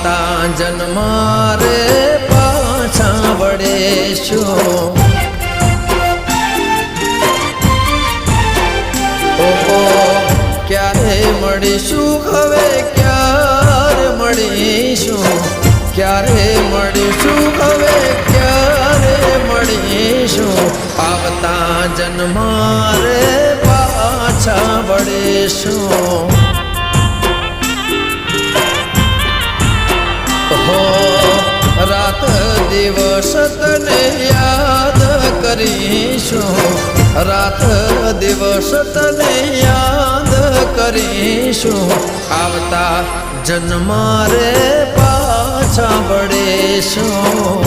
આવતા જન્મ રે પાછા વળીશું ઓહો ક્યારે મળીશું હવે ક્યારે મળીશું ક્યારે મળીશું હવે ક્યારે મળીશું આવતા જન્મ રે પાછા વળીશું હો રાત દિવસ તને યાદ કરીશું રાત દિવસ તને યાદ કરીશું આવતા જન્મ રે પાછા વળીશું